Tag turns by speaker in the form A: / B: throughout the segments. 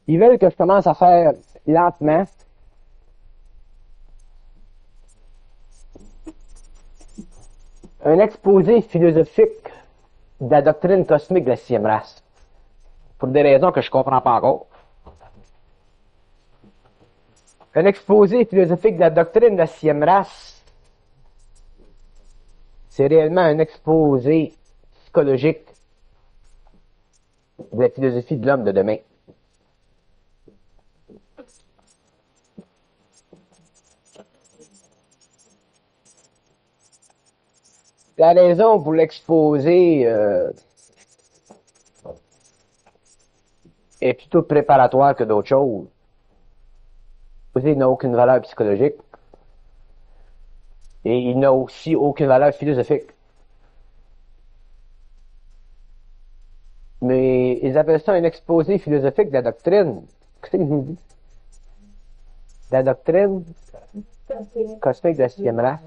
A: Ils veulent que je commence à faire lentement un exposé philosophique de la doctrine cosmique de la sixième race. Pour des raisons que je comprends pas encore. Un exposé philosophique de la doctrine de la sixième race, c'est réellement un exposé psychologique de la philosophie de l'homme de demain. La raison pour l'exposé est plutôt préparatoire que d'autres choses. L'exposé n'a aucune valeur psychologique et il n'a aussi aucune valeur philosophique. Mais ils appellent ça un exposé philosophique de la doctrine. Qu'est-ce qu'ils nous disent? De la doctrine cosmique de la sixième race.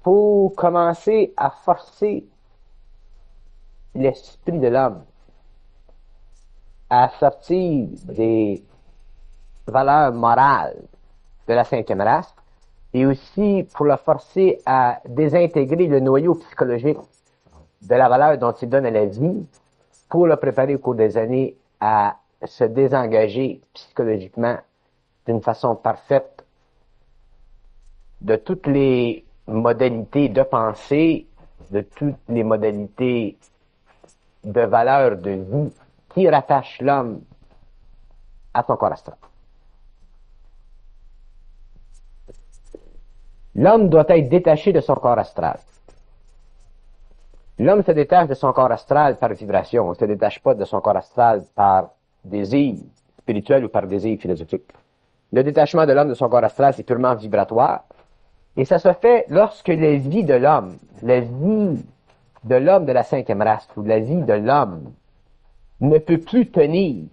A: Pour commencer à forcer l'esprit de l'homme à sortir des valeurs morales de la cinquième race et aussi pour le forcer à désintégrer le noyau psychologique de la valeur dont il donne à la vie pour le préparer au cours des années à se désengager psychologiquement d'une façon parfaite de toutes les modalités de pensée, de toutes les modalités de valeur de vie qui rattachent l'homme à son corps astral. L'homme doit être détaché de son corps astral. L'homme se détache de son corps astral par vibration. On ne se détache pas de son corps astral par désir spirituel ou par désir philosophique. Le détachement de l'homme de son corps astral, c'est purement vibratoire. Et ça se fait lorsque la vie de l'homme, la vie de l'homme de la cinquième race, ou la vie de l'homme, ne peut plus tenir,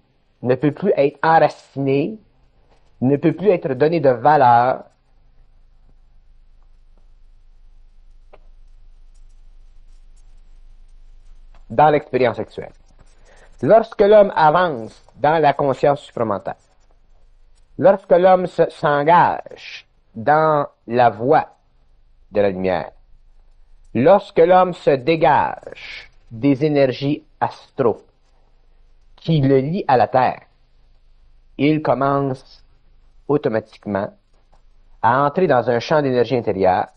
A: ne peut plus être enraciné, ne peut plus être donné de valeur dans l'expérience sexuelle. Lorsque l'homme avance dans la conscience supramentale, lorsque l'homme s'engage dans la voie de la lumière, lorsque l'homme se dégage des énergies astro qui le lient à la Terre, il commence automatiquement à entrer dans un champ d'énergie intérieure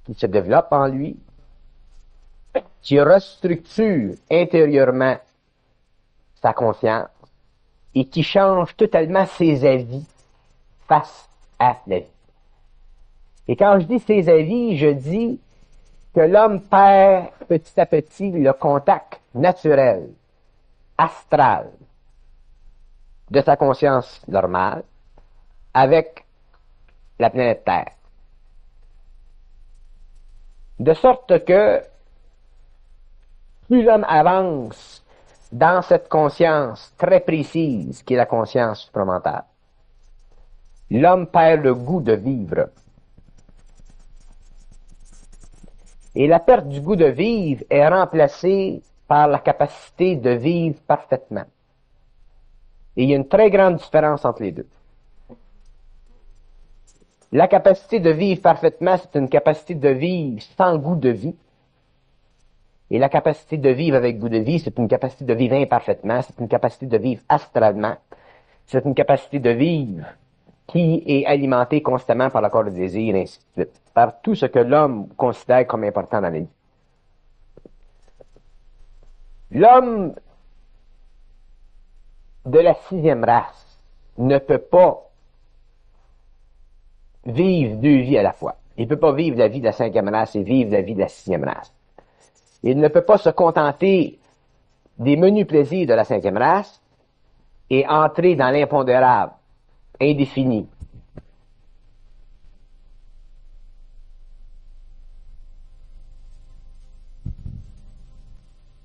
A: qui se développe en lui, qui restructure intérieurement sa conscience et qui change totalement ses avis face à la vie. Et quand je dis ses avis, je dis que l'homme perd petit à petit le contact naturel, astral, de sa conscience normale avec la planète Terre. De sorte que plus l'homme avance dans cette conscience très précise qui est la conscience supramentale, l'homme perd le goût de vivre. Et la perte du goût de vivre est remplacée par la capacité de vivre parfaitement. Et il y a une très grande différence entre les deux. La capacité de vivre parfaitement, c'est une capacité de vivre sans goût de vie. Et la capacité de vivre avec goût de vie, c'est une capacité de vivre imparfaitement, c'est une capacité de vivre astralement, c'est une capacité de vivre qui est alimentée constamment par le corps de désir, et ainsi de suite, par tout ce que l'homme considère comme important dans la vie. L'homme de la sixième race ne peut pas vivre deux vies à la fois. Il ne peut pas vivre la vie de la cinquième race et vivre la vie de la sixième race. Il ne peut pas se contenter des menus plaisirs de la cinquième race et entrer dans l'impondérable, indéfini.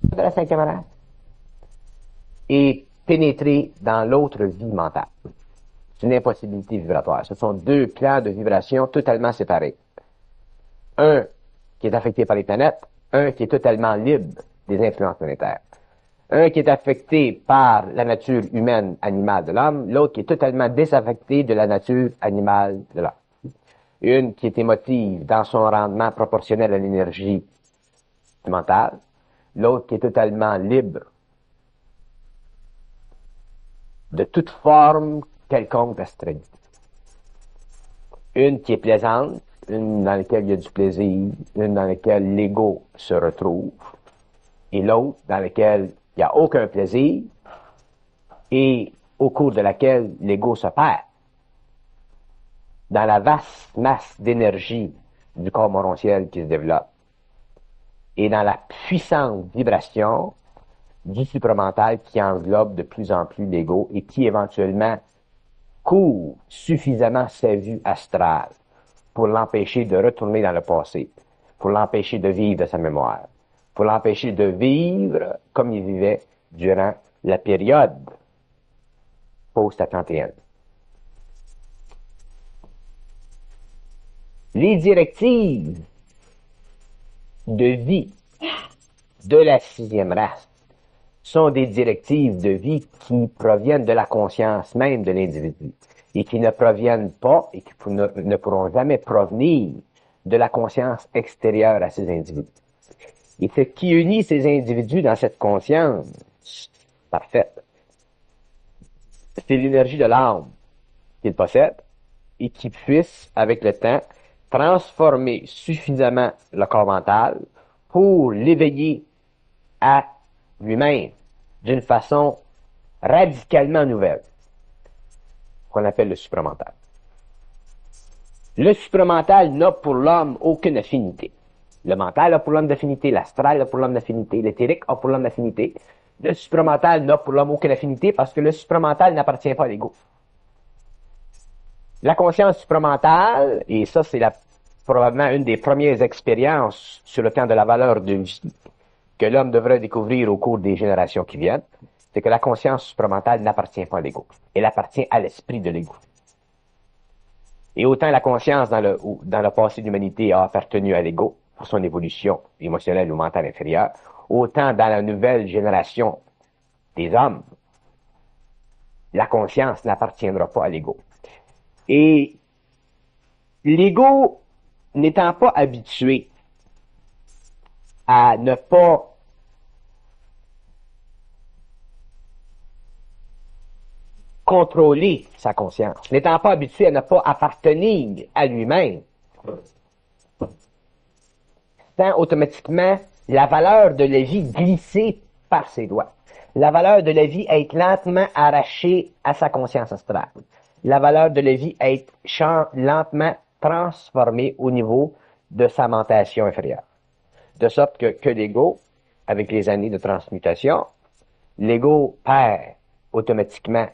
A: De la cinquième race et pénétrer dans l'autre vie mentale. C'est une impossibilité vibratoire. Ce sont deux plans de vibration totalement séparés. Un qui est affecté par les planètes, un qui est totalement libre des influences planétaires. Un qui est affecté par la nature humaine animale de l'homme, l'autre qui est totalement désaffecté de la nature animale de l'homme. Une qui est émotive dans son rendement proportionnel à l'énergie mentale, l'autre qui est totalement libre de toute forme quelconque d'astreinte. Une qui est plaisante, une dans laquelle il y a du plaisir, une dans laquelle l'ego se retrouve, et l'autre dans laquelle il n'y a aucun plaisir, et au cours de laquelle l'ego se perd dans la vaste masse d'énergie du corps morontiel qui se développe, et dans la puissante vibration du supramental qui englobe de plus en plus l'ego et qui éventuellement couvre suffisamment sa vue astrale pour l'empêcher de retourner dans le passé, pour l'empêcher de vivre de sa mémoire, pour l'empêcher de vivre comme il vivait durant la période post-atlantéenne. Les directives de vie de la sixième race sont des directives de vie qui proviennent de la conscience même de l'individu et qui ne proviennent pas et qui ne pourront jamais provenir de la conscience extérieure à ces individus. Et ce qui unit ces individus dans cette conscience parfaite, c'est l'énergie de l'âme qu'ils possèdent et qui puisse, avec le temps, transformer suffisamment le corps mental pour l'éveiller à lui-même d'une façon radicalement nouvelle, qu'on appelle le supramental. Le supramental n'a pour l'homme aucune affinité. Le mental a pour l'homme d'affinité, l'astral a pour l'homme d'affinité, l'éthérique a pour l'homme d'affinité. Le supramental n'a pour l'homme aucune affinité parce que le supramental n'appartient pas à l'ego. La conscience supramentale, et ça c'est probablement une des premières expériences sur le plan de la valeur de vie que l'homme devrait découvrir au cours des générations qui viennent, c'est que la conscience supramentale n'appartient pas à l'ego. Elle appartient à l'esprit de l'ego. Et autant la conscience dans le passé de l'humanité a appartenu à l'ego pour son évolution émotionnelle ou mentale inférieure, autant dans la nouvelle génération des hommes, la conscience n'appartiendra pas à l'ego. Et l'ego n'étant pas habitué à ne pas contrôler sa conscience, n'étant pas habitué à ne pas appartenir à lui-même, sent automatiquement la valeur de la vie glisser par ses doigts. La valeur de la vie être lentement arrachée à sa conscience astrale. La valeur de la vie être lentement transformée au niveau de sa mentation inférieure. De sorte que l'ego, avec les années de transmutation, l'ego perd automatiquement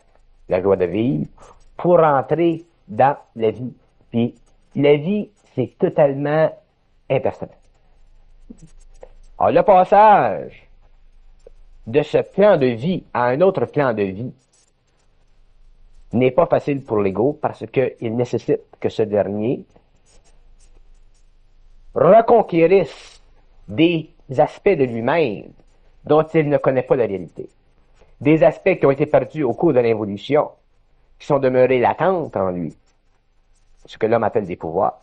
A: la joie de vivre pour entrer dans la vie. Puis la vie, c'est totalement impersonnel. Alors, le passage de ce plan de vie à un autre plan de vie n'est pas facile pour l'ego parce qu'il nécessite que ce dernier reconquérisse des aspects de lui-même dont il ne connaît pas la réalité. Des aspects qui ont été perdus au cours de l'évolution, qui sont demeurés latentes en lui, ce que l'homme appelle des pouvoirs,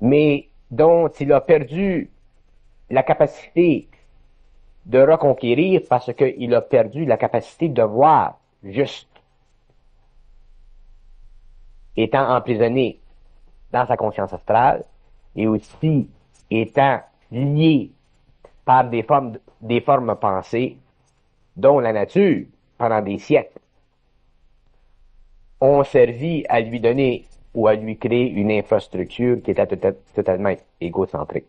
A: mais dont il a perdu la capacité de reconquérir parce qu'il a perdu la capacité de voir juste. Étant emprisonné dans sa conscience astrale et aussi étant lié par des formes pensées dont la nature, pendant des siècles, ont servi à lui donner ou à lui créer une infrastructure qui était totalement égocentrique.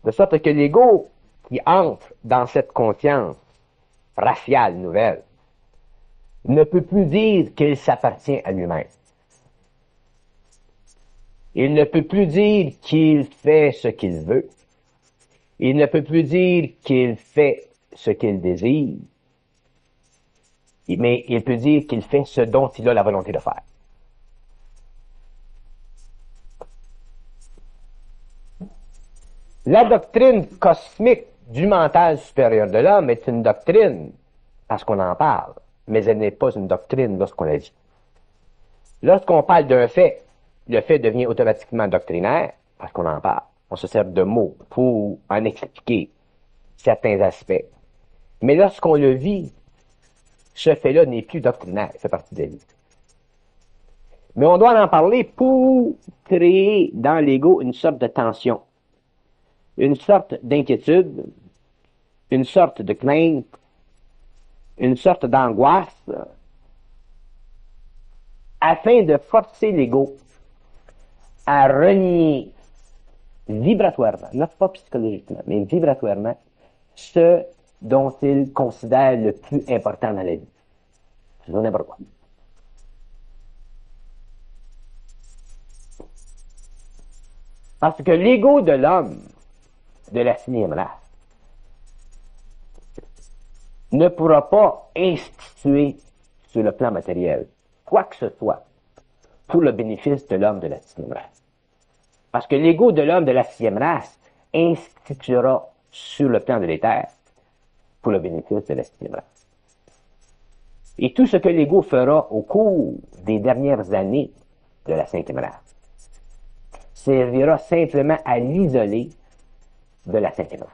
A: De sorte que l'ego qui entre dans cette conscience raciale nouvelle ne peut plus dire qu'il s'appartient à lui-même. Il ne peut plus dire qu'il fait ce qu'il veut. Il ne peut plus dire qu'il fait ce qu'il désire. Mais il peut dire qu'il fait ce dont il a la volonté de faire. La doctrine cosmique du mental supérieur de l'homme est une doctrine parce qu'on en parle, mais elle n'est pas une doctrine lorsqu'on la dit. Lorsqu'on parle d'un fait, le fait devient automatiquement doctrinaire parce qu'on en parle. On se sert de mots pour en expliquer certains aspects. Mais lorsqu'on le vit, ce fait-là n'est plus doctrinaire, il fait partie de la vie. Mais on doit en parler pour créer dans l'ego une sorte de tension, une sorte d'inquiétude, une sorte de crainte, une sorte d'angoisse, afin de forcer l'ego à renier vibratoirement, non pas psychologiquement, mais vibratoirement, ce dont il considère le plus important dans la vie. Je ne sais pas pourquoi. Parce que l'ego de l'homme de la 6e race ne pourra pas instituer sur le plan matériel quoi que ce soit pour le bénéfice de l'homme de la 6e race. Parce que l'ego de l'homme de la 6e race instituera sur le plan de l'éther pour le bénéfice de la 6e race. Et tout ce que l'ego fera au cours des dernières années de la 5e race servira simplement à l'isoler de la 5e race.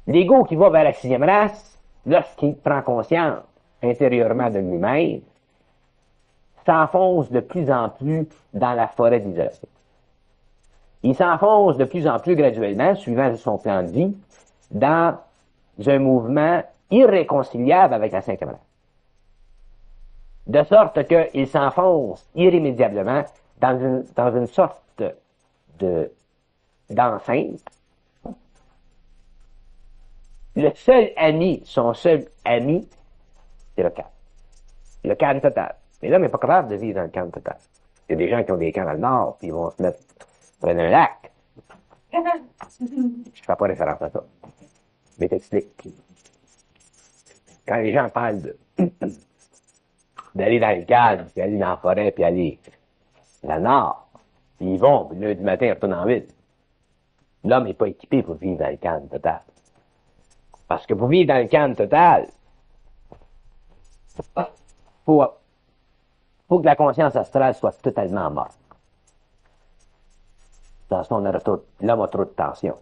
A: L'ego qui va vers la 6e race, lorsqu'il prend conscience intérieurement de lui-même, s'enfonce de plus en plus dans la forêt d'isolation. Il s'enfonce de plus en plus graduellement, suivant son plan de vie, dans un mouvement irréconciliable avec la 5e race. De sorte qu'il s'enfonce irrémédiablement dans une sorte d'enceinte. Le seul ami, son seul ami, c'est le calme. Le calme total. Mais l'homme n'est pas capable de vivre dans le calme total. Il y a des gens qui ont des camps dans le nord, puis ils vont se mettre près d'un lac. Je ne fais pas référence à ça. Mais t'explique. Quand les gens parlent d'aller dans le calme, puis aller dans la forêt, puis aller dans le nord, puis ils vont, puis le lundi matin, ils retournent en ville. L'homme n'est pas équipé pour vivre dans le calme total. Parce que pour vivre dans le calme total, faut que la conscience astrale soit totalement morte. Dans ce moment, l'homme a trop de tension.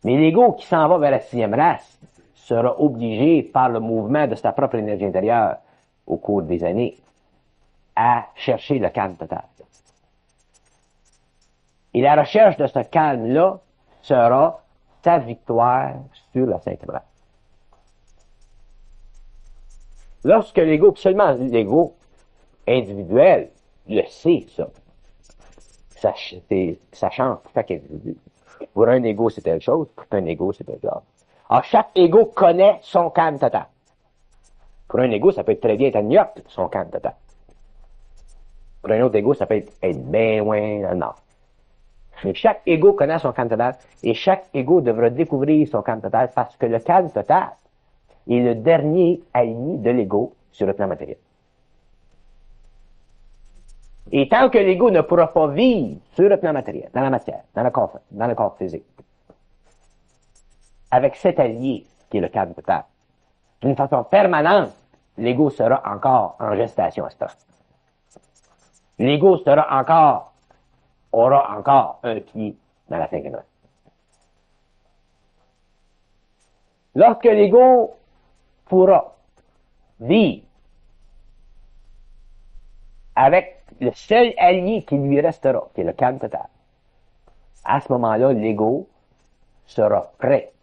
A: Mais l'ego qui s'en va vers la 6e race sera obligé, par le mouvement de sa propre énergie intérieure au cours des années, à chercher le calme total. Et la recherche de ce calme-là sera sa victoire sur la 5e race. Lorsque l'ego, seulement l'ego individuel, le sait, ça change pour chaque individu. Pour un ego, c'est telle chose, pour un ego, c'est telle chose. Alors, chaque ego connaît son calme total. Pour un ego, ça peut être très bien être à New York, son calme total. Pour un autre ego, ça peut être bien loin dans le nord. Mais chaque ego connaît son calme total, et chaque ego devra découvrir son calme total, parce que le calme total est le dernier ami de l'ego sur le plan matériel. Et tant que l'ego ne pourra pas vivre sur le plan matériel, dans la matière, dans le corps physique, avec cet allié qui est le calme total, d'une façon permanente, l'ego sera encore en gestation astrale. L'ego aura encore un pied dans la 5e race. Lorsque l'ego pourra vivre avec le seul allié qui lui restera, qui est le calme total, à ce moment-là, l'ego sera prêt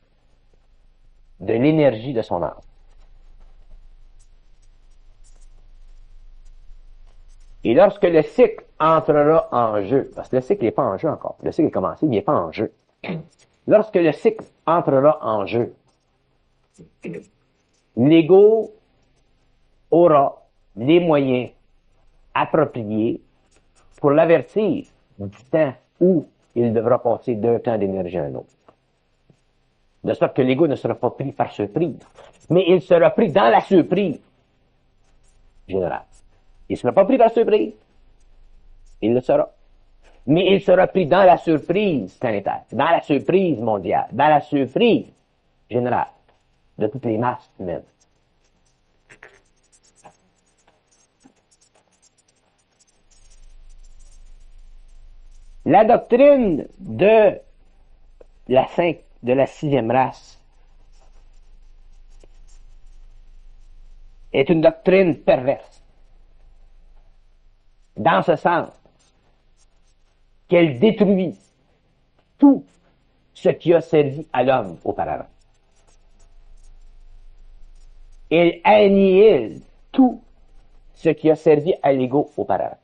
A: de l'énergie de son âme. Et lorsque le cycle entrera en jeu, parce que le cycle n'est pas en jeu encore, le cycle est commencé, mais il n'est pas en jeu. Lorsque le cycle entrera en jeu, l'ego aura les moyens appropriés pour l'avertir du temps où il devra passer d'un temps d'énergie à un autre. De sorte que l'ego ne sera pas pris par surprise, mais il sera pris dans la surprise générale. Il ne sera pas pris par surprise. Il le sera. Mais il sera pris dans la surprise planétaire, dans la surprise mondiale, dans la surprise générale de toutes les masses humaines. La doctrine de la sixième race est une doctrine perverse. Dans ce sens qu'elle détruit tout ce qui a servi à l'homme auparavant. Elle annihile tout ce qui a servi à l'ego auparavant.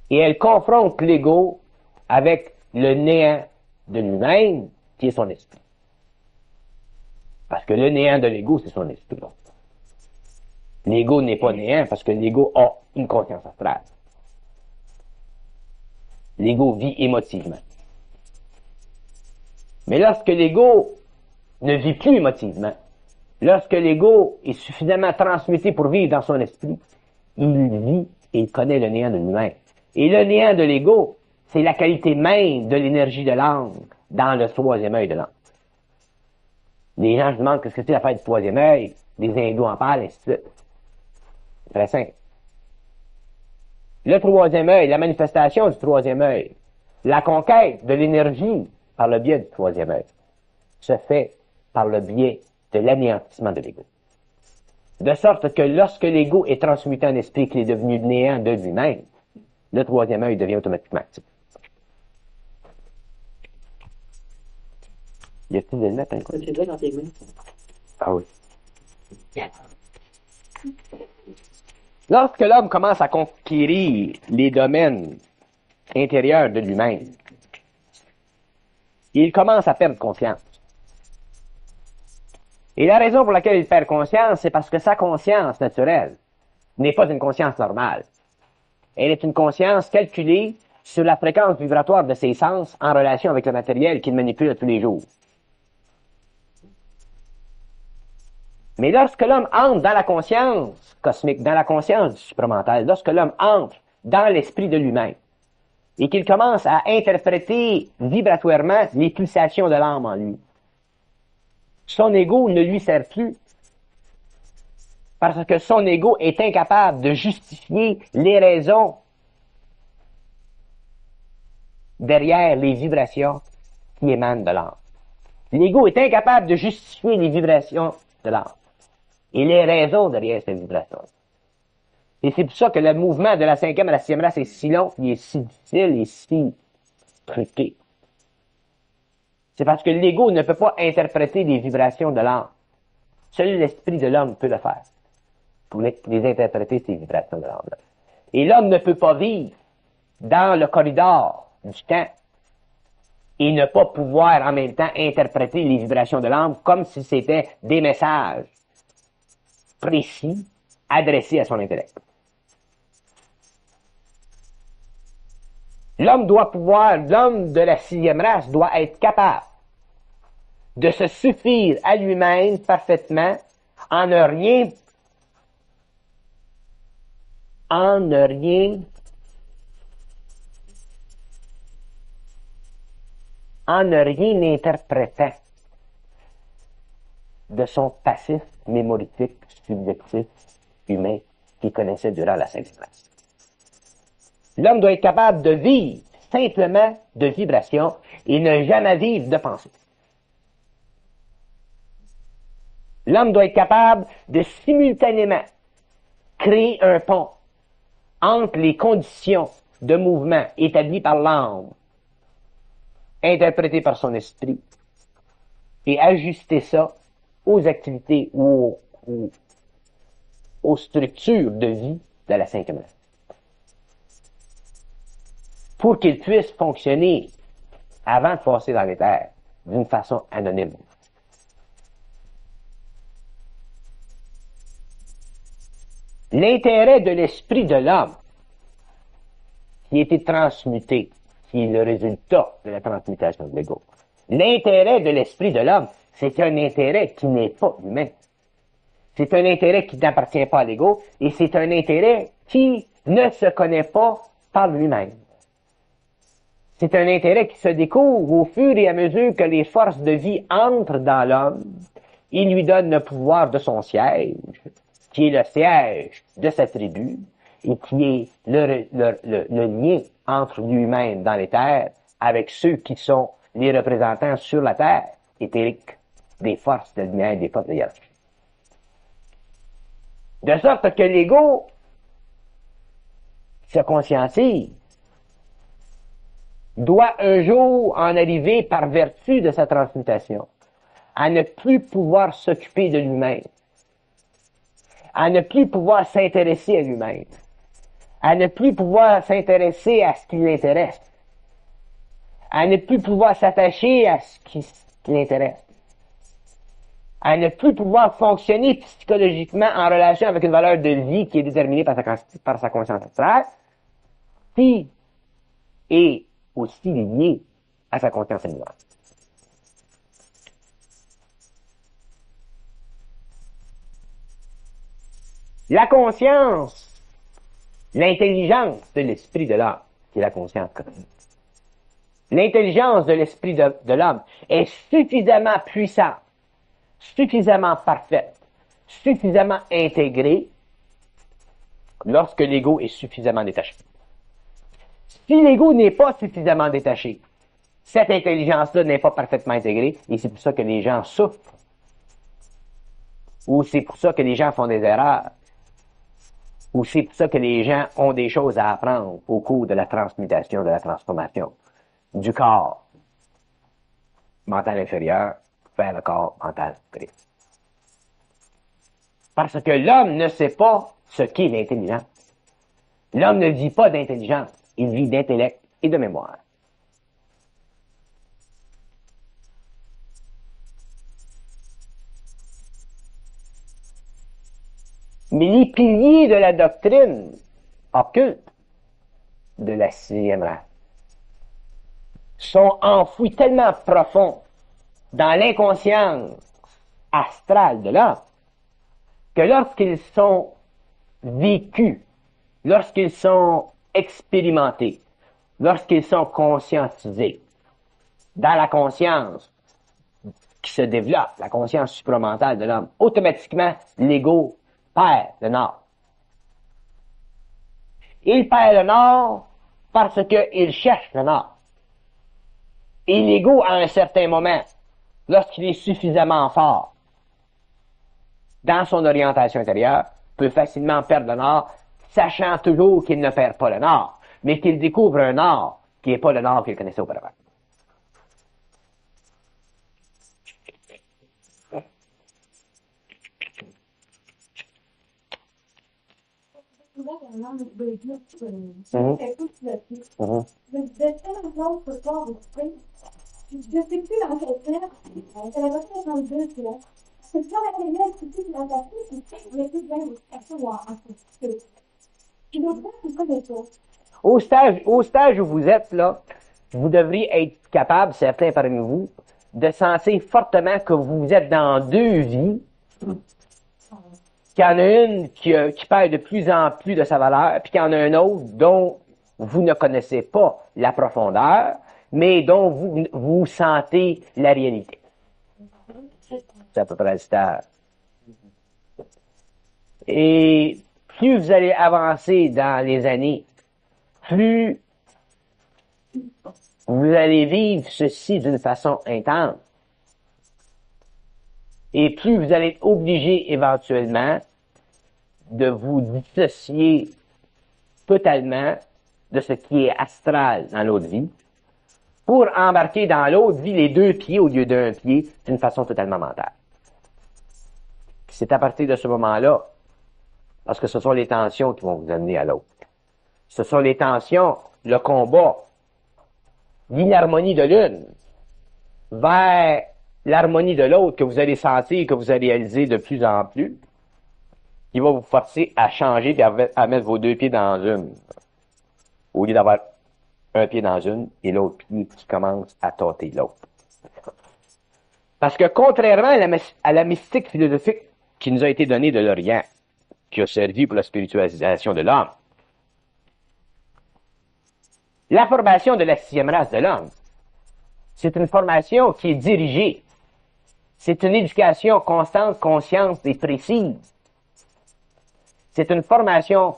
A: Et elle confronte l'ego avec le néant de lui-même, qui est son esprit. Parce que le néant de l'ego, c'est son esprit. L'ego n'est pas néant parce que l'ego a une conscience astrale. L'ego vit émotivement. Mais lorsque l'ego ne vit plus émotivement, lorsque l'ego est suffisamment transmuté pour vivre dans son esprit, il vit et il connaît le néant de lui-même. Et le néant de l'ego, c'est la qualité même de l'énergie de l'âme dans le troisième œil de l'âme. Les gens se demandent qu'est-ce que c'est l'affaire du troisième œil, les hindous en parlent, ainsi de suite. C'est très simple. Le troisième œil, la manifestation du troisième œil, la conquête de l'énergie par le biais du troisième œil, se fait par le biais de l'anéantissement de l'ego. De sorte que lorsque l'ego est transmuté en esprit, qu'il est devenu néant de lui-même, le troisième œil devient automatiquement actif. Y a-t-il des lunettes, hein, quoi?
B: C'est dans tes mains.
A: Ah oui. Lorsque l'homme commence à conquérir les domaines intérieurs de lui-même, il commence à perdre conscience. Et la raison pour laquelle il perd conscience, c'est parce que sa conscience naturelle n'est pas une conscience normale. Elle est une conscience calculée sur la fréquence vibratoire de ses sens en relation avec le matériel qu'il manipule tous les jours. Mais lorsque l'homme entre dans la conscience cosmique, dans la conscience supramental, lorsque l'homme entre dans l'esprit de lui-même, et qu'il commence à interpréter vibratoirement les pulsations de l'âme en lui, son ego ne lui sert plus, parce que son ego est incapable de justifier les raisons derrière les vibrations qui émanent de l'âme. L'ego est incapable de justifier les vibrations de l'âme et les raisons derrière ces vibrations. Et c'est pour ça que le mouvement de la cinquième à la sixième race est si long, il est si difficile et si truqué. C'est parce que l'ego ne peut pas interpréter les vibrations de l'âme. Seul l'esprit de l'homme peut le faire, pour les interpréter, ces vibrations de l'âme. Et l'homme ne peut pas vivre dans le corridor du temps et ne pas pouvoir en même temps interpréter les vibrations de l'âme comme si c'était des messages précis adressés à son intellect. L'homme de la sixième race doit être capable de se suffire à lui-même parfaitement en ne rien interprétant de son passif mémorifique, subjectif, humain qu'il connaissait durant la cinquième race. L'homme doit être capable de vivre simplement de vibrations et ne jamais vivre de pensée. L'homme doit être capable de simultanément créer un pont entre les conditions de mouvement établies par l'âme, interprétées par son esprit, et ajuster ça aux activités ou aux structures de vie de la cinquième race. Pour qu'il puisse fonctionner avant de passer dans l'éther d'une façon anonyme. L'intérêt de l'esprit de l'homme qui a été transmuté, qui est le résultat de la transmutation de l'ego. L'intérêt de l'esprit de l'homme, c'est un intérêt qui n'est pas humain. C'est un intérêt qui n'appartient pas à l'ego et c'est un intérêt qui ne se connaît pas par lui-même. C'est un intérêt qui se découvre au fur et à mesure que les forces de vie entrent dans l'homme. Il lui donne le pouvoir de son siège, qui est le siège de sa tribu, et qui est le lien entre lui-même dans les terres avec ceux qui sont les représentants sur la terre, éthériques, des forces de lumière, des forces de hiérarchie. De sorte que l'ego se conscientise, doit un jour en arriver par vertu de sa transmutation à ne plus pouvoir s'occuper de lui-même, à ne plus pouvoir s'intéresser à lui-même, à ne plus pouvoir s'intéresser à ce qui l'intéresse, à ne plus pouvoir s'attacher à ce qui l'intéresse, à ne plus pouvoir fonctionner psychologiquement en relation avec une valeur de vie qui est déterminée par sa conscience astrale, qui est aussi liée à sa conscience animale. La conscience, l'intelligence de l'esprit de l'homme, qui est la conscience cosmique. L'intelligence de l'esprit de l'homme est suffisamment puissante, suffisamment parfaite, suffisamment intégrée lorsque l'ego est suffisamment détaché. Si l'ego n'est pas suffisamment détaché, cette intelligence-là n'est pas parfaitement intégrée, et c'est pour ça que les gens souffrent, ou c'est pour ça que les gens font des erreurs, ou c'est pour ça que les gens ont des choses à apprendre au cours de la transmutation, de la transformation du corps mental inférieur vers le corps mental supérieur. Parce que l'homme ne sait pas ce qu'est l'intelligence. L'homme ne vit pas d'intelligence, il vit d'intellect et de mémoire. Mais les piliers de la doctrine occulte de la 6e race sont enfouis tellement profonds dans l'inconscience astrale de l'homme que lorsqu'ils sont vécus, lorsqu'ils sont expérimentés, lorsqu'ils sont conscientisés dans la conscience qui se développe, la conscience supramentale de l'homme, automatiquement, l'ego perd le nord. Il perd le nord parce qu'il cherche le nord. Et l'ego, à un certain moment, lorsqu'il est suffisamment fort dans son orientation intérieure, peut facilement perdre le nord, sachant toujours qu'il ne perd pas le nord, mais qu'il découvre un nord qui n'est pas le nord qu'il connaissait auparavant. Au stage où vous êtes, là, vous devriez être capable, certains parmi vous, de sentir fortement que vous êtes dans deux vies, qu'il y en a une qui perd de plus en plus de sa valeur, puis qu'il y en a une autre dont vous ne connaissez pas la profondeur, mais dont vous sentez la réalité. C'est à peu près le stage. Et plus vous allez avancer dans les années, plus vous allez vivre ceci d'une façon intense. Et plus vous allez être obligé éventuellement de vous dissocier totalement de ce qui est astral dans l'autre vie, pour embarquer dans l'autre vie les deux pieds au lieu d'un pied d'une façon totalement mentale. C'est à partir de ce moment-là, parce que ce sont les tensions qui vont vous amener à l'autre. Ce sont les tensions, le combat, l'inharmonie de l'une vers l'harmonie de l'autre que vous allez sentir, que vous allez réaliser de plus en plus, qui va vous forcer à changer et à mettre vos deux pieds dans une. Au lieu d'avoir un pied dans une et l'autre pied qui commence à tâter l'autre. Parce que contrairement à la mystique philosophique qui nous a été donnée de l'Orient, qui a servi pour la spiritualisation de l'homme, La formation de la sixième race de l'homme, c'est une formation qui est dirigée. C'est une éducation constante, consciente et précise. C'est une formation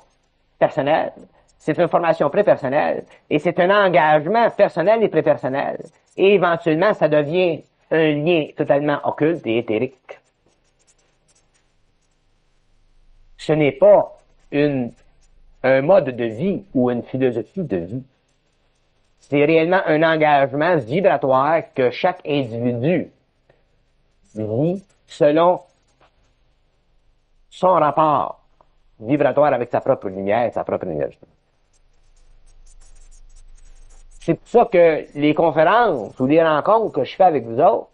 A: personnelle, c'est une formation prépersonnelle, et c'est un engagement personnel et prépersonnel. Et éventuellement, ça devient un lien totalement occulte et éthérique. Ce n'est pas un mode de vie ou une philosophie de vie. C'est réellement un engagement vibratoire que chaque individu vit selon son rapport vibratoire avec sa propre lumière, sa propre énergie. C'est pour ça que les conférences ou les rencontres que je fais avec vous autres,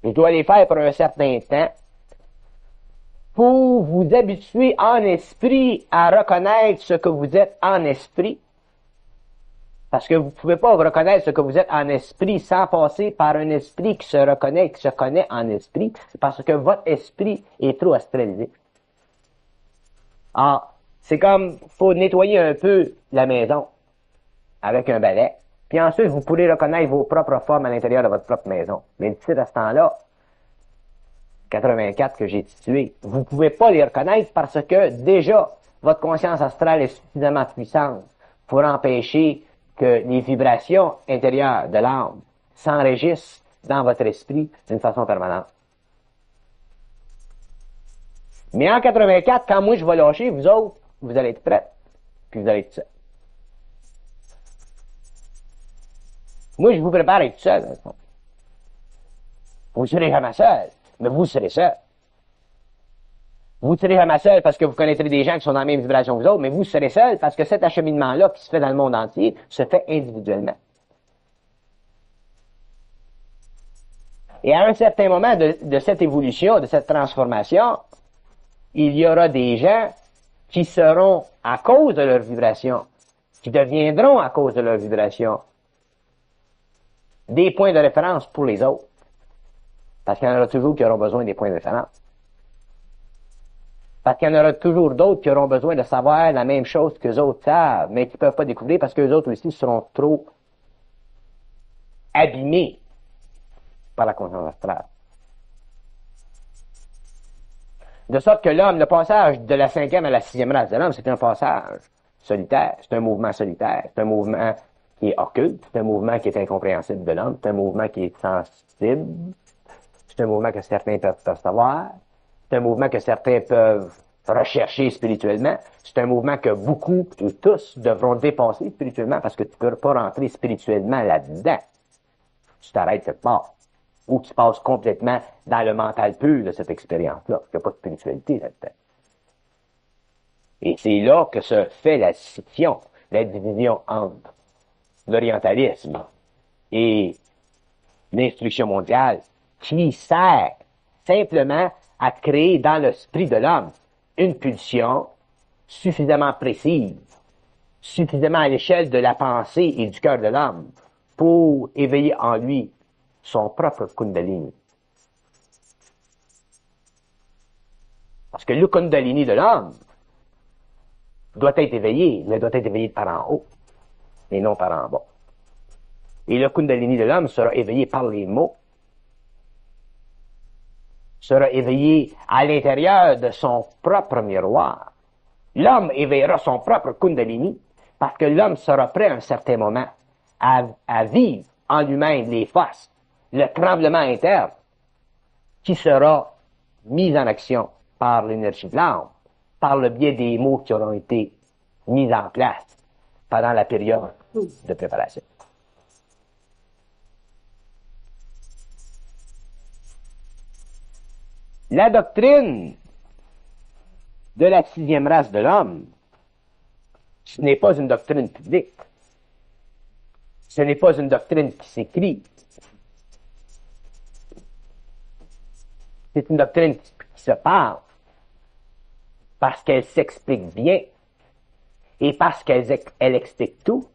A: je dois les faire pour un certain temps pour vous habituer en esprit à reconnaître ce que vous êtes en esprit. Parce que vous ne pouvez pas reconnaître ce que vous êtes en esprit sans passer par un esprit qui se reconnaît, qui se connaît en esprit, parce que votre esprit est trop astralisé. Ah, c'est comme, faut nettoyer un peu la maison avec un balai, puis ensuite vous pourrez reconnaître vos propres formes à l'intérieur de votre propre maison. Mais d'ici à ce temps-là, 84 que j'ai tué, vous pouvez pas les reconnaître parce que déjà, votre conscience astrale est suffisamment puissante pour empêcher que les vibrations intérieures de l'âme s'enregistrent dans votre esprit d'une façon permanente. Mais en 84, quand moi je vais lâcher, vous autres, vous allez être prêts, puis vous allez être seuls. Moi, je vous prépare à être seul. Vous ne serez jamais seul, mais vous serez seul. Vous ne serez jamais seul parce que vous connaîtrez des gens qui sont dans la même vibration que vous autres, mais vous serez seul parce que cet acheminement-là qui se fait dans le monde entier se fait individuellement. Et à un certain moment de cette évolution, de cette transformation, il y aura des gens qui seront, à cause de leur vibration, qui deviendront à cause de leur vibration, des points de référence pour les autres. Parce qu'il y en aura toujours qui auront besoin des points de référence. Parce qu'il y en aura toujours d'autres qui auront besoin de savoir la même chose que les autres savent, mais qui ne peuvent pas découvrir parce que les autres aussi seront trop abîmés par la conscience astrale. De sorte que l'homme, le passage de la cinquième à la sixième race de l'homme, c'est un passage solitaire, c'est un mouvement solitaire, c'est un mouvement qui est occulte, c'est un mouvement qui est incompréhensible de l'homme, c'est un mouvement qui est sensible, c'est un mouvement que certains peuvent percevoir, c'est un mouvement que certains peuvent rechercher spirituellement, c'est un mouvement que beaucoup et tous devront dépasser spirituellement parce que tu ne peux pas rentrer spirituellement là-dedans. Tu t'arrêtes quelque part. Ou tu passes complètement dans le mental pur de cette expérience-là. Il n'y a pas de spiritualité là-dedans. Et c'est là que se fait la scission, la division entre l'orientalisme et l'instruction mondiale qui sert simplement à créer dans l'esprit de l'homme une pulsion suffisamment précise, suffisamment à l'échelle de la pensée et du cœur de l'homme pour éveiller en lui son propre Kundalini. Parce que le Kundalini de l'homme doit être éveillé, mais doit être éveillé par en haut et non par en bas. Et le Kundalini de l'homme sera éveillé par les mots, sera éveillé à l'intérieur de son propre miroir. L'homme éveillera son propre Kundalini parce que l'homme sera prêt à un certain moment à vivre en lui-même les forces, le tremblement interne qui sera mis en action par l'énergie de l'âme, par le biais des mots qui auront été mis en place pendant la période de préparation. La doctrine de la sixième race de l'homme, ce n'est pas une doctrine publique. Ce n'est pas une doctrine qui s'écrit. C'est une doctrine qui se parle parce qu'elle s'explique bien et parce qu'elle explique tout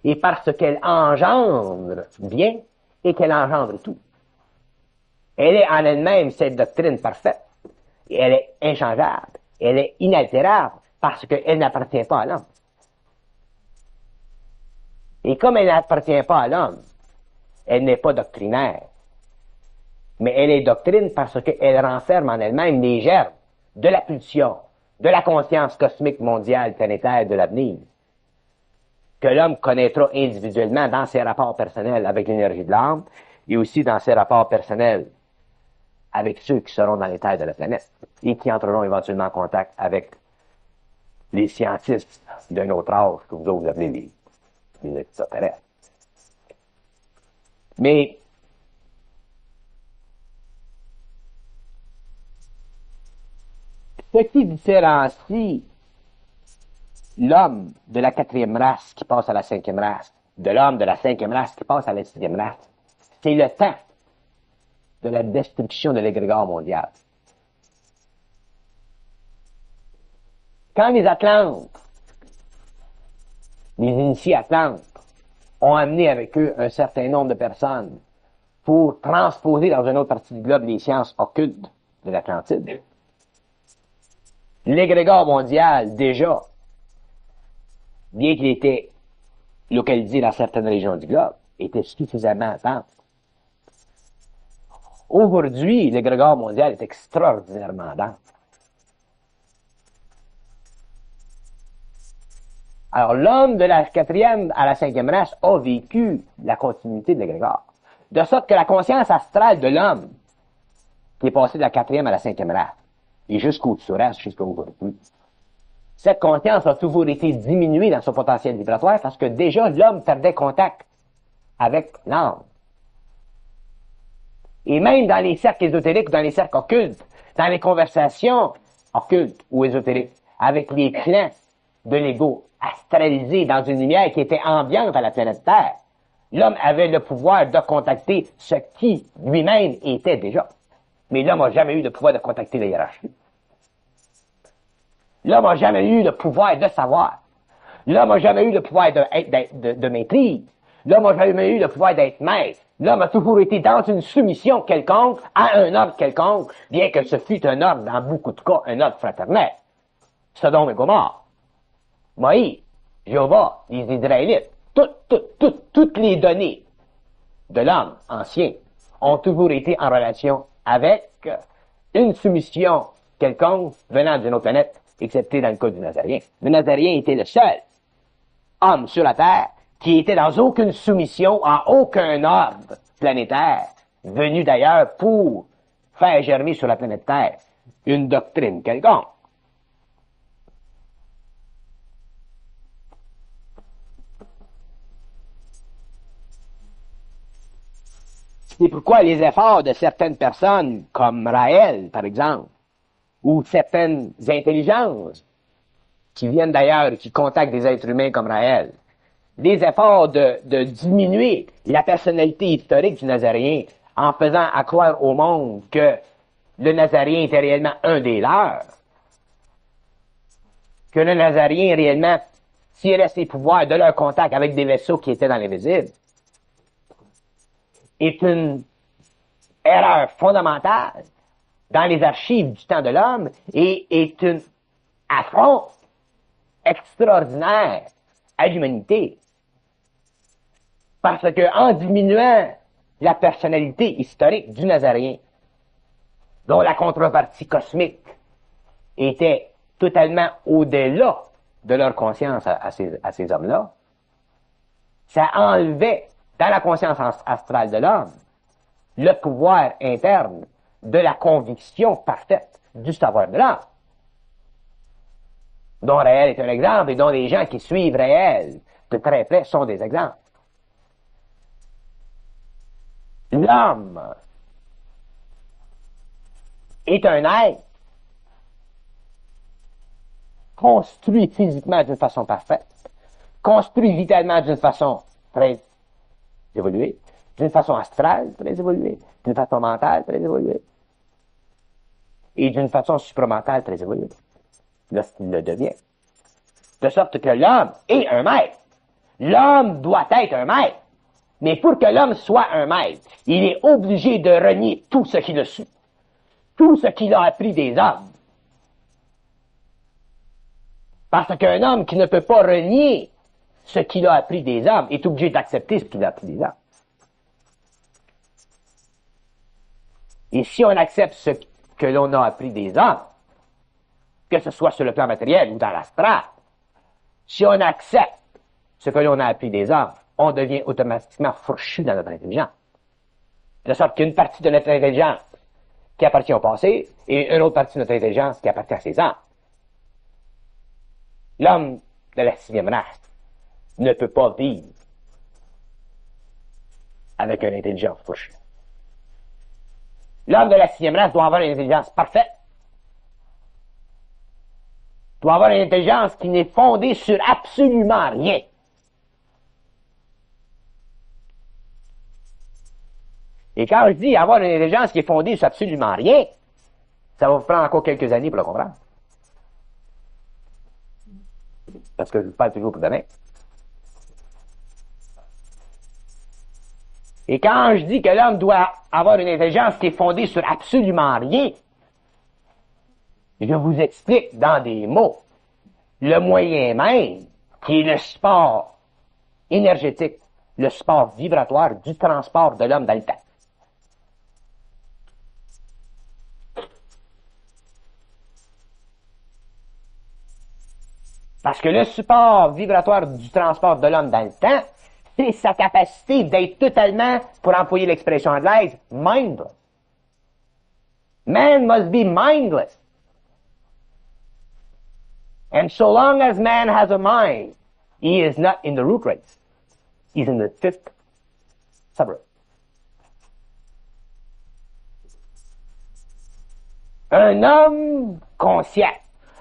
A: et parce qu'elle engendre bien et qu'elle engendre tout. Elle est en elle-même cette doctrine parfaite et elle est inchangeable, elle est inaltérable parce qu'elle n'appartient pas à l'homme. Et comme elle n'appartient pas à l'homme, elle n'est pas doctrinaire. Mais elle est doctrine parce qu'elle renferme en elle-même les germes de la pulsion, de la conscience cosmique mondiale planétaire de l'avenir, que l'homme connaîtra individuellement dans ses rapports personnels avec l'énergie de l'âme et aussi dans ses rapports personnels avec ceux qui seront dans les terres de la planète et qui entreront éventuellement en contact avec les scientifiques d'un autre âge que vous appelez les extraterrestres. Mais ce qui différencie l'homme de la 4e race qui passe à la 5e race, de l'homme de la 5e race qui passe à la 6e race, c'est le temps de la destruction de l'égrégore mondial. Quand les Atlantes, les initiés Atlantes, ont amené avec eux un certain nombre de personnes pour transposer dans une autre partie du globe les sciences occultes de l'Atlantide, l'égrégore mondial, déjà, bien qu'il était localisé dans certaines régions du globe, était suffisamment dense. Aujourd'hui, l'égrégore mondial est extraordinairement dense. Alors, l'homme de la 4e à la 5e race a vécu la continuité de l'égrégore. De sorte que la conscience astrale de l'homme, qui est passée de la 4e à la 5e race, et jusqu'au-dessus race, jusqu'au-dessus, cette conscience a toujours été diminuée dans son potentiel vibratoire parce que déjà l'homme perdait contact avec l'âme. Et même dans les cercles ésotériques, dans les cercles occultes, dans les conversations occultes ou ésotériques, avec les plans de l'ego astralisés dans une lumière qui était ambiante à la planète Terre, l'homme avait le pouvoir de contacter ce qui lui-même était déjà. Mais l'homme n'a jamais eu le pouvoir de contacter la hiérarchie. L'homme n'a jamais eu le pouvoir de savoir. L'homme n'a jamais eu le pouvoir de maîtrise. L'homme n'a jamais eu le pouvoir d'être maître. L'homme a toujours été dans une soumission quelconque à un ordre quelconque, bien que ce fût un ordre, dans beaucoup de cas, un ordre fraternel. Sodome et Gomorrhe, Moïse, Jéhovah, les Israélites, toutes les données de l'homme ancien ont toujours été en relation avec une soumission quelconque venant d'une autre planète, excepté dans le cas du Nazaréen. Le Nazaréen était le seul homme sur la Terre qui était dans aucune soumission à aucun ordre planétaire, venu d'ailleurs pour faire germer sur la planète Terre une doctrine quelconque. C'est pourquoi les efforts de certaines personnes, comme Raël, par exemple, ou certaines intelligences, qui viennent d'ailleurs, qui contactent des êtres humains comme Raël, des efforts de diminuer la personnalité historique du Nazaréen en faisant accroire au monde que le Nazaréen était réellement un des leurs, que le Nazaréen réellement tirait ses pouvoirs de leur contact avec des vaisseaux qui étaient dans l'invisible, est une erreur fondamentale dans les archives du temps de l'homme et est une affront extraordinaire à l'humanité. Parce que en diminuant la personnalité historique du Nazaréen, dont la contrepartie cosmique était totalement au-delà de leur conscience à ces hommes-là, ça enlevait dans la conscience astrale de l'homme le pouvoir interne de la conviction parfaite du savoir de l'homme, dont Raël est un exemple et dont les gens qui suivent Raël de très près sont des exemples. L'homme est un être construit physiquement d'une façon parfaite, construit vitalement d'une façon très évoluée, d'une façon astrale très évoluée, d'une façon mentale très évoluée, et d'une façon supramentale très évoluée, lorsqu'il le devient. De sorte que l'homme est un maître. L'homme doit être un maître. Mais pour que l'homme soit un maître, il est obligé de renier tout ce qu'il a su, tout ce qu'il a appris des hommes. Parce qu'un homme qui ne peut pas renier ce qu'il a appris des hommes, est obligé d'accepter ce qu'il a appris des hommes. Et si on accepte ce que l'on a appris des hommes, que ce soit sur le plan matériel ou dans l'astral, si on accepte ce que l'on a appris des hommes, on devient automatiquement fourchu dans notre intelligence. De sorte qu'une partie de notre intelligence qui appartient au passé et une autre partie de notre intelligence qui appartient à ses âmes. L'homme de la 6e race ne peut pas vivre avec une intelligence fourchue. L'homme de la 6e race doit avoir une intelligence parfaite, doit avoir une intelligence qui n'est fondée sur absolument rien. Et quand je dis avoir une intelligence qui est fondée sur absolument rien, ça va vous prendre encore quelques années pour le comprendre. Parce que je vous parle toujours pour demain. Et quand je dis que l'homme doit avoir une intelligence qui est fondée sur absolument rien, je vous explique dans des mots le moyen même qui est le support énergétique, le support vibratoire du transport de l'homme dans le temps. Parce que le support vibratoire du transport de l'homme dans le temps, c'est sa capacité d'être totalement, pour employer l'expression anglaise, mindless. Man must be mindless. And so long as man has a mind, he is not in the root race. He's in the 5th suburb. Un homme conscient,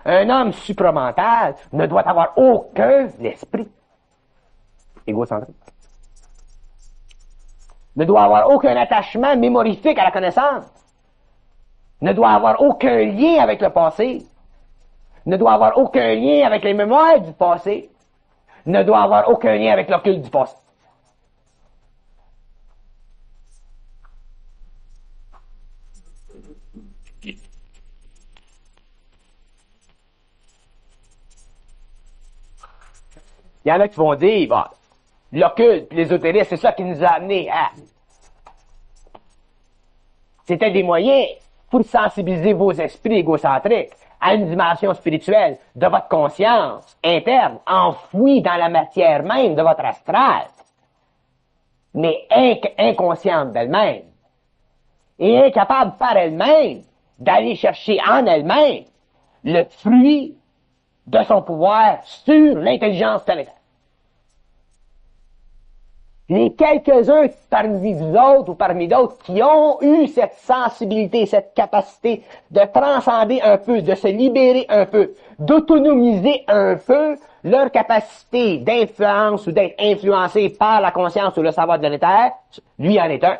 A: un homme supramental ne doit avoir aucun esprit égocentrique. Ne doit avoir aucun attachement mémorifique à la connaissance. Ne doit avoir aucun lien avec le passé. Ne doit avoir aucun lien avec les mémoires du passé. Ne doit avoir aucun lien avec l'occulte du passé. Il y en a qui vont dire, bon, l'occulte, l'ésotérisme, c'est ça qui nous a amenés à... C'était des moyens pour sensibiliser vos esprits égocentriques à une dimension spirituelle de votre conscience interne, enfouie dans la matière même de votre astral, mais inconsciente d'elle-même, et incapable par elle-même d'aller chercher en elle-même le fruit de son pouvoir sur l'intelligence planétaire. Les quelques-uns parmi vous autres ou parmi d'autres qui ont eu cette sensibilité, cette capacité de transcender un peu, de se libérer un peu, d'autonomiser un peu leur capacité d'influence ou d'être influencé par la conscience ou le savoir planétaire, lui en est un.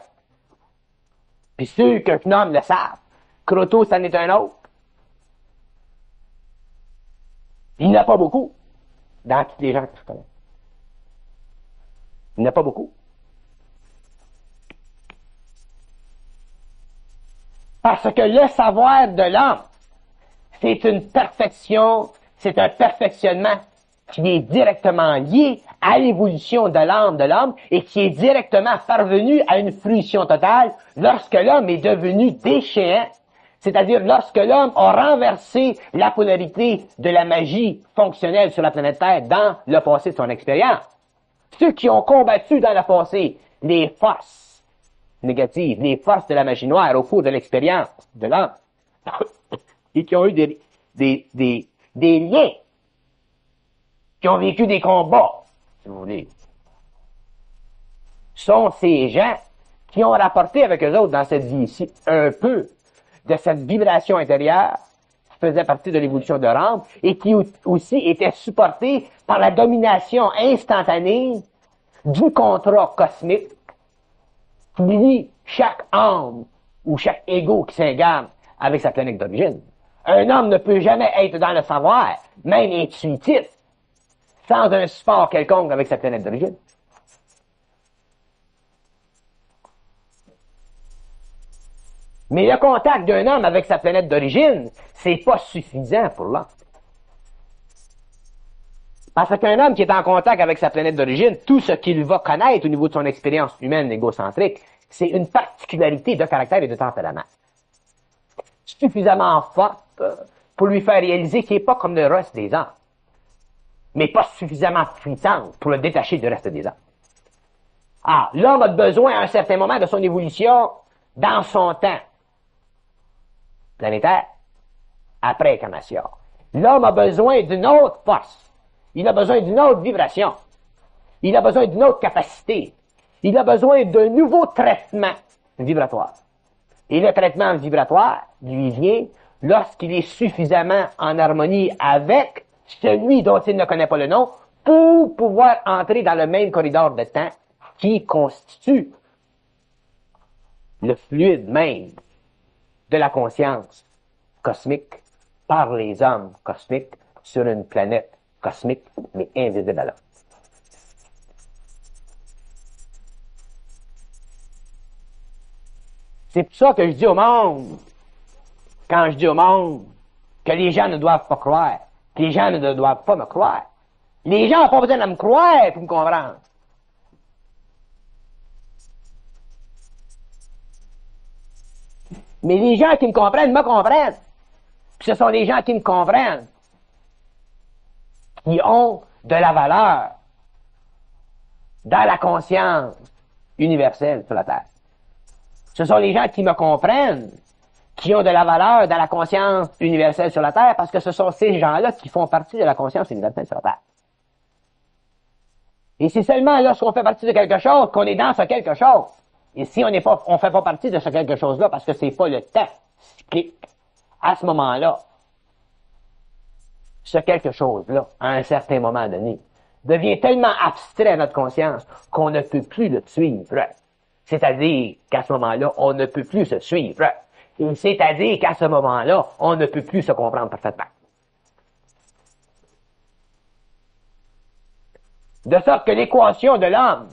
A: Puis ceux que je nomme le savent. Croto, c'en est un autre. Il n'y en a pas beaucoup dans tous les gens que je connais. Il n'y en a pas beaucoup. Parce que le savoir de l'homme, c'est une perfection, c'est un perfectionnement qui est directement lié à l'évolution de l'âme de l'homme et qui est directement parvenu à une fruition totale lorsque l'homme est devenu déchéant, c'est-à-dire lorsque l'homme a renversé la polarité de la magie fonctionnelle sur la planète Terre dans le passé de son expérience. Ceux qui ont combattu dans le passé les forces négatives, les forces de la magie noire au cours de l'expérience de l'homme, et qui ont eu des liens, qui ont vécu des combats, si vous voulez, sont ces gens qui ont rapporté avec eux autres dans cette vie-ci un peu de cette vibration intérieure qui faisait partie de l'évolution de Rome et qui aussi était supportée par la domination instantanée du contrat cosmique qui lie chaque âme ou chaque ego qui s'incarne avec sa planète d'origine. Un homme ne peut jamais être dans le savoir, même intuitif, sans un support quelconque avec sa planète d'origine. Mais le contact d'un homme avec sa planète d'origine, c'est pas suffisant pour l'homme. Parce qu'un homme qui est en contact avec sa planète d'origine, tout ce qu'il va connaître au niveau de son expérience humaine égocentrique, c'est une particularité de caractère et de tempérament suffisamment forte pour lui faire réaliser qu'il n'est pas comme le reste des hommes, mais pas suffisamment puissante pour le détacher du reste des hommes. Ah, l'homme a besoin à un certain moment de son évolution dans son temps planétaire, après incarnation. L'homme a besoin d'une autre force. Il a besoin d'une autre vibration. Il a besoin d'une autre capacité. Il a besoin d'un nouveau traitement vibratoire. Et le traitement vibratoire lui vient lorsqu'il est suffisamment en harmonie avec celui dont il ne connaît pas le nom pour pouvoir entrer dans le même corridor de temps qui constitue le fluide même de la conscience cosmique par les hommes cosmiques sur une planète cosmique, mais invisible à l'homme. C'est pour ça que je dis au monde, quand je dis au monde que les gens ne doivent pas croire, que les gens ne doivent pas me croire. Les gens n'ont pas besoin de me croire pour me comprendre. Mais les gens qui me comprennent. Puis ce sont les gens qui me comprennent qui ont de la valeur dans la conscience universelle sur la Terre. Ce sont les gens qui me comprennent qui ont de la valeur dans la conscience universelle sur la Terre parce que ce sont ces gens-là qui font partie de la conscience universelle sur la Terre. Et c'est seulement lorsqu'on fait partie de quelque chose qu'on est dans ce quelque chose. Et si on fait pas partie de ce quelque chose-là parce que c'est pas le temps cyclique, à ce moment-là, ce quelque chose-là, à un certain moment donné, devient tellement abstrait à notre conscience qu'on ne peut plus le suivre. C'est-à-dire qu'à ce moment-là, on ne peut plus se suivre. Et c'est-à-dire qu'à ce moment-là, on ne peut plus se comprendre parfaitement. De sorte que l'équation de l'homme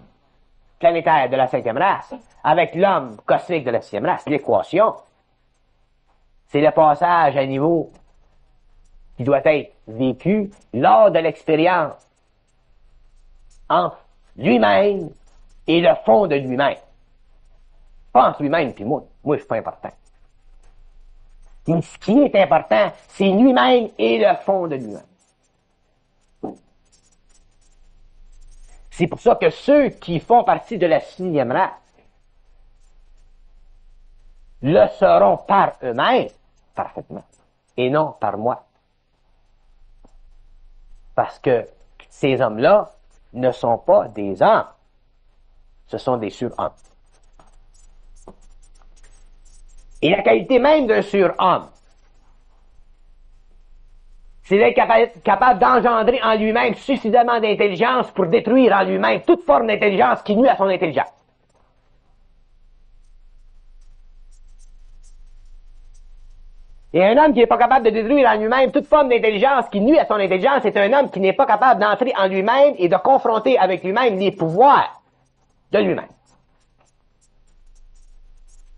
A: planétaire de la 5e race avec l'homme cosmique de la 6e race, l'équation, c'est le passage à niveau qui doit être vécu lors de l'expérience entre lui-même et le fond de lui-même. Pas entre lui-même et moi. Moi, je suis pas important. Mais ce qui est important, c'est lui-même et le fond de lui-même. C'est pour ça que ceux qui font partie de la 6e race le seront par eux-mêmes parfaitement, et non par moi. Parce que ces hommes-là ne sont pas des hommes, ce sont des surhommes. Et la qualité même d'un surhomme, c'est d'être capable d'engendrer en lui-même suffisamment d'intelligence pour détruire en lui-même toute forme d'intelligence qui nuit à son intelligence. Et un homme qui n'est pas capable de détruire en lui-même toute forme d'intelligence qui nuit à son intelligence, c'est un homme qui n'est pas capable d'entrer en lui-même et de confronter avec lui-même les pouvoirs de lui-même.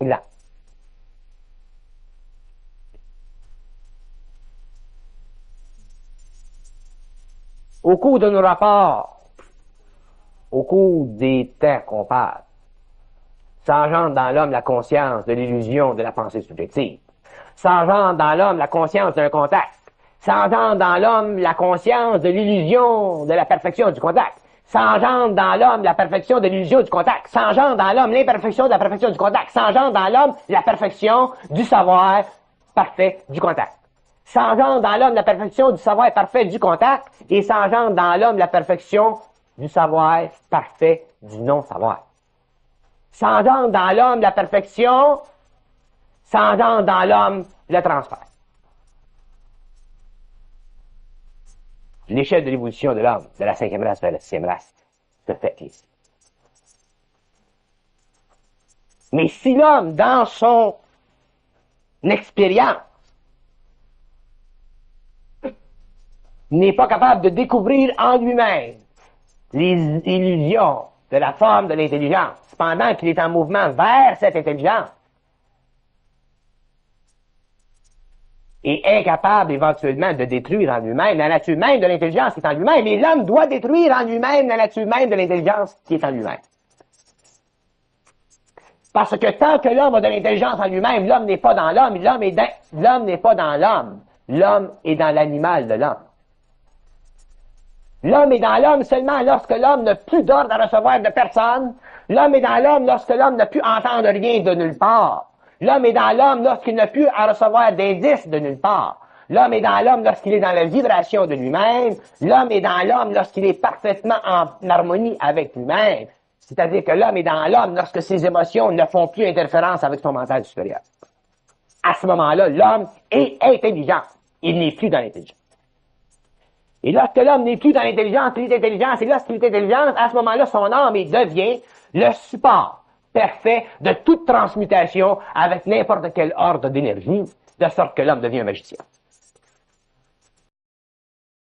A: Exemple. Au cours de nos rapports, au cours des temps qu'on parle, s'engendre dans l'homme la conscience de l'illusion de la pensée subjective. S'engendre dans l'homme la conscience d'un contact. S'engendre dans l'homme la conscience de l'illusion de la perfection du contact. S'engendre dans l'homme la perfection de l'illusion du contact. S'engendre dans l'homme l'imperfection de la perfection du contact. S'engendre dans l'homme la perfection du savoir parfait du contact. S'engendre dans l'homme la perfection du savoir parfait du contact et s'engendre dans l'homme la perfection du savoir parfait du non-savoir. S'engendre dans l'homme la perfection, s'engendre dans l'homme le transfert. L'échelle de l'évolution de l'homme, de la 5e race vers la 6e race, se fait ici. Mais si l'homme, dans son expérience, n'est pas capable de découvrir en lui-même les illusions de la forme de l'intelligence, pendant qu'il est en mouvement vers cette intelligence, est incapable éventuellement de détruire en lui-même la nature même de l'intelligence qui est en lui-même, et l'homme doit détruire en lui-même la nature même de l'intelligence qui est en lui-même. Parce que tant que l'homme a de l'intelligence en lui-même, l'homme n'est pas dans l'homme, l'homme n'est pas dans l'homme, l'homme est dans l'animal de l'homme. L'homme est dans l'homme seulement lorsque l'homme n'a plus d'ordre à recevoir de personne. L'homme est dans l'homme lorsque l'homme n'a plus entendre rien de nulle part. L'homme est dans l'homme lorsqu'il n'a plus à recevoir d'indices de nulle part. L'homme est dans l'homme lorsqu'il est dans la vibration de lui-même. L'homme est dans l'homme lorsqu'il est parfaitement en harmonie avec lui-même. C'est-à-dire que l'homme est dans l'homme lorsque ses émotions ne font plus interférence avec son mental supérieur. À ce moment-là, l'homme est intelligent. Il n'est plus dans l'intelligence. Et lorsque l'homme n'est plus dans l'intelligence, il est intelligence, et lorsqu'il est intelligence, à ce moment-là, son âme devient le support parfait de toute transmutation avec n'importe quel ordre d'énergie, de sorte que l'homme devient un magicien.